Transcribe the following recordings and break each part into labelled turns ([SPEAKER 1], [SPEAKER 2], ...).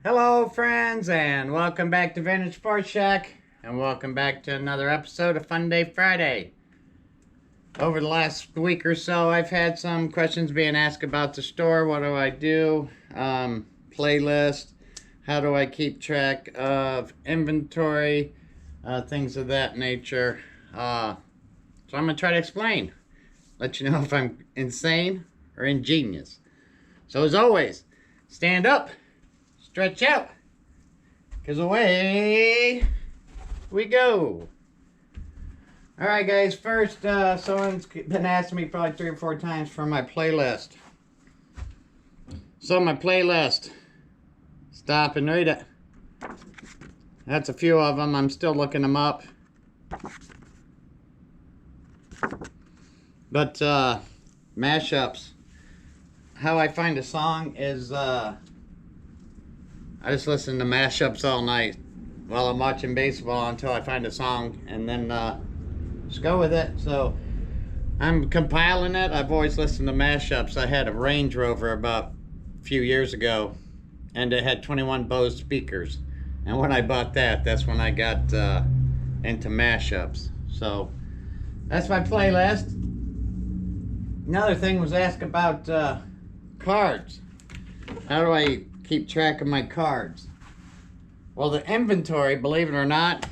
[SPEAKER 1] Hello, friends, and welcome back to Vintage Sports Shack, and welcome back to another episode of Fun Day Friday. Over the last week or so, I've had some questions being asked about the store. What do I do? Playlist. How do I keep track of inventory? Things of that nature. So I'm going to try to explain. Let you know if I'm insane or ingenious. So as always, stand up. Stretch out, because away we go. All right, guys, first, someone's been asking me probably 3 or 4 times for my playlist. So my playlist, stop and read it. That's a few of them. I'm still looking them up. But mashups, how I find a song is I just listen to mashups all night while I'm watching baseball until I find a song, and then just go with it. So I'm compiling it. I've always listened to mashups. I had a Range Rover about a few years ago, and it had 21 Bose speakers. And when I bought that, that's when I got into mashups. So that's my playlist. Another thing was asked about cards. How do I keep track of my cards? Well, the inventory, believe it or not,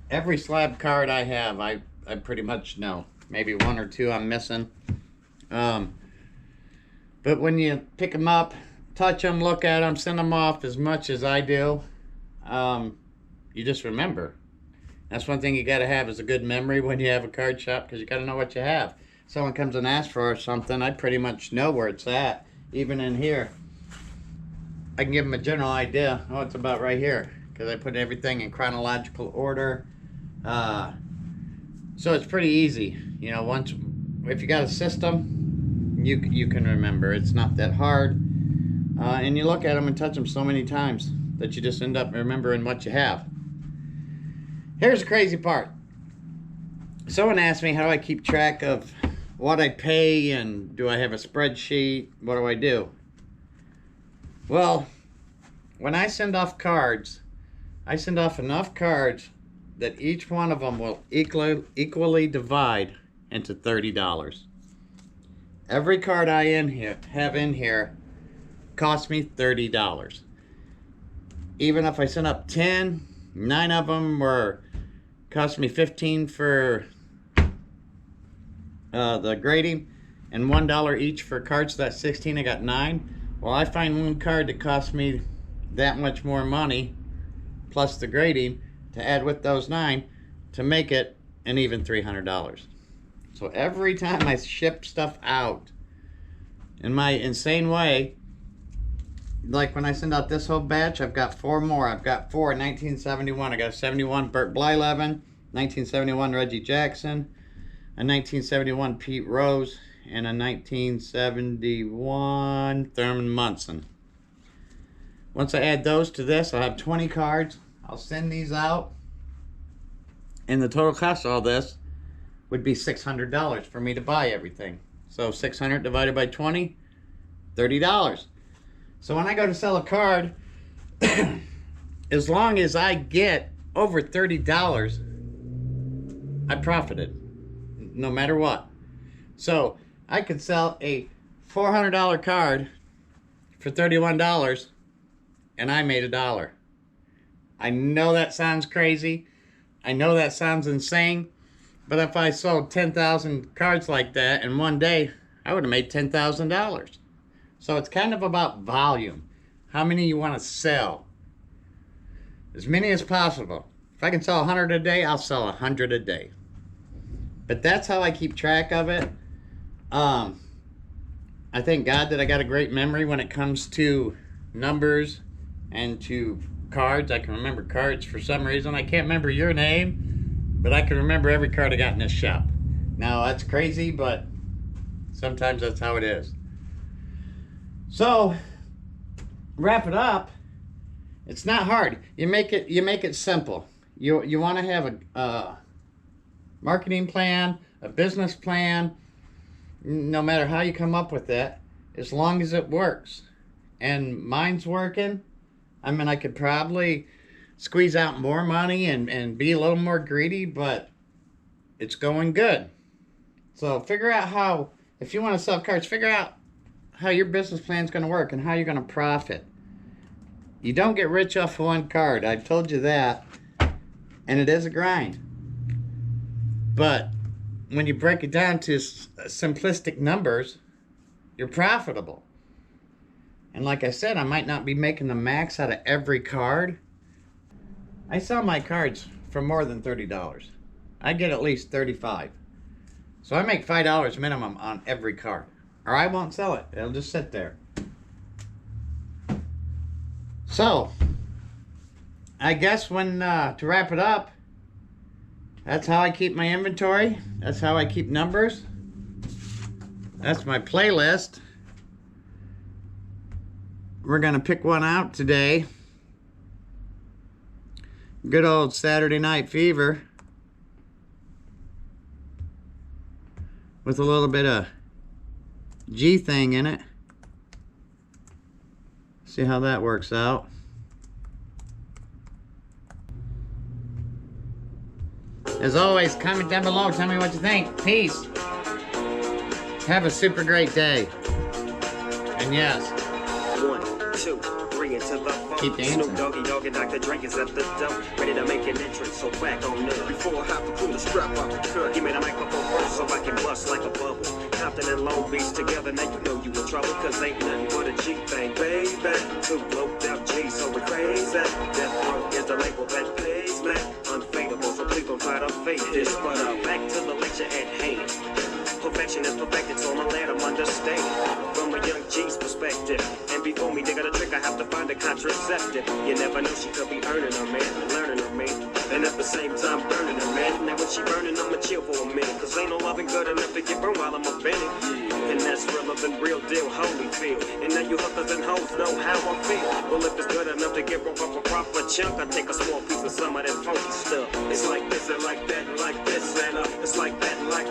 [SPEAKER 1] every slab card I have, I pretty much know. Maybe 1 or 2 I'm missing. But when you pick them up, touch them, look at them, send them off as much as I do, you just remember. That's one thing you got to have, is a good memory when you have a card shop, because you got to know what you have. Someone comes and asks for something, I pretty much know where it's at, even in here. I can give them a general idea. Oh, it's about right here, because I put everything in chronological order. So it's pretty easy. You know, once if you got a system, you can remember. It's not that hard. And you look at them and touch them so many times that you just end up remembering what you have. Here's the crazy part. Someone asked me, how do I keep track of what I pay, and do I have a spreadsheet? What do I do? Well, when I send off cards, I send off enough cards that each one of them will equally divide into $30. Every card I have in here costs me $30. Even if I send up 10, 9 of them were cost me $15 for the grading, and $1 each for cards. So that's 16. I got 9. Well, I find one card that costs me that much more money, plus the grading, to add with those 9 to make it an even $300. So every time I ship stuff out, in my insane way, like when I send out this whole batch, I've got 4 more. I've got 4 in 1971. I got a 71 Burt Blyleven, 1971 Reggie Jackson, a 1971 Pete Rose, and a 1971 Thurman Munson. Once I add those to this, I'll have 20 cards. I'll send these out, and the total cost of all this would be $600 for me to buy everything. So 600 divided by 20, $30. So when I go to sell a card, as long as I get over $30, I profited, no matter what. So I could sell a $400 card for $31, and I made $1. I know that sounds crazy. I know that sounds insane. But if I sold 10,000 cards like that in one day, I would have made $10,000. So it's kind of about volume. How many you want to sell? As many as possible. If I can sell 100 a day, I'll sell 100 a day. But that's how I keep track of it. I thank God that I got a great memory when it comes to numbers and to cards. I can remember cards for some reason. I can't remember your name, but I can remember every card I got in this shop. Now, that's crazy, but sometimes that's how it is. So, wrap it up. It's not hard. You make it simple. You want to have a marketing plan, a business plan, no matter how you come up with it, as long as it works. And mine's working. I mean, I could probably squeeze out more money and be a little more greedy, but it's going good. So figure out how, if you want to sell cards, figure out how your business plan is going to work and how you're going to profit. You don't get rich off of one card. I've told you that. And it is a grind. But when you break it down to simplistic numbers, you're profitable. And like I said, I might not be making the max out of every card. I sell my cards for more than $30. I get at least $35. So I make $5 minimum on every card. Or I won't sell it. It'll just sit there. So, I guess to wrap it up, that's how I keep my inventory. That's how I keep numbers. That's my playlist. We're going to pick one out today. Good old Saturday Night Fever. With a little bit of G thing in it. See how that works out. As always, comment down below. Tell me what you think. Peace. Have a super great day. And yes,
[SPEAKER 2] 1, 2, 3 into the phone.
[SPEAKER 1] Keep dancing.
[SPEAKER 2] Snoop Doggy Dogg and Dr. Drake is at the door, ready to make an entrance. So back on up. Before I have to pull the strap off the cut, give me the microphone first so I can bust like a bubble. Compton and Long Beach together, now you know you in trouble, cause ain't nothing but a G thing, baby. Two blowed out G's, so we're crazy. Death Row is the label that pays me. Unfadable, so please don't try to fake this. But back to the lecture at hand. Perfection is perfected, so I'ma let them understand from a young G's perspective. And before me, they got a trick, I have to find a contraceptive. You never know, she could be earning her man, learning her man, and at the same time burning her man. Now when she burning, I'ma chill for a minute, cause ain't no loving good enough to get burned while I'm offended. And that's realer than real deal, Holyfield. And now you hookers and hoes know how I feel. Well, if it's good enough to get broke off a proper chunk, I take a small piece of some of that funky stuff. It's like this and like that and like this, and it's like that and like